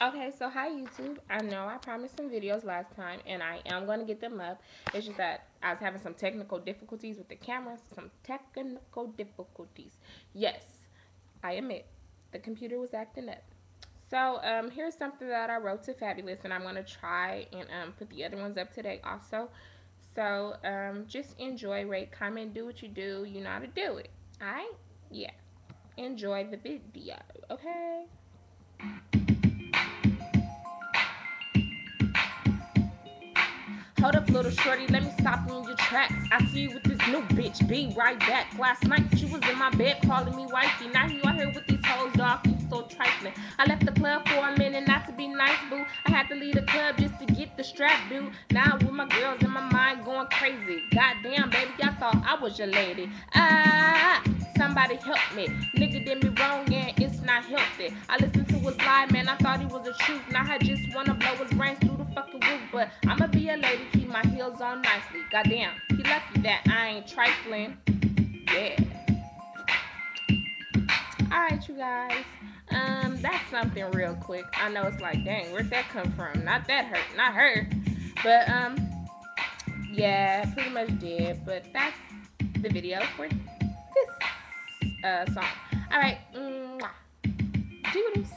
Okay, so hi YouTube. I know I promised some videos last time and I am going to get them up. It's just that I was having some technical difficulties with the camera. Some technical difficulties. Yes, I admit the computer was acting up. So here's something that I wrote to Fabulous and I'm going to try and put the other ones up today also. So just enjoy, rate, comment, do what you do. You know how to do it. Alright? Yeah. Enjoy the video. Okay? Hold up, little shorty, let me stop you in your tracks. I see you with this new bitch, be right back. Last night you was in my bed calling me wifey. Now you out here with these hoes, dog, you so trifling. I left the club for a minute, not to be nice, boo. I had to leave the club just to get the strap, dude. Now with my girls in my mind going crazy. Goddamn, baby, I thought I was your lady. Ah, somebody help me. Nigga did me wrong and it's not healthy. I listened to his lie, man, I thought he was the truth. Now I just wanna blow his brains through the fucking roof. But I'ma be a lady, keep my heels on nicely. Goddamn, he lucky that I ain't trifling. Yeah. Alright, you guys. That's something real quick. I know it's like, dang, where'd that come from? Not that hurt, not her. But yeah, pretty much did. But that's the video for this song. Alright, doodles.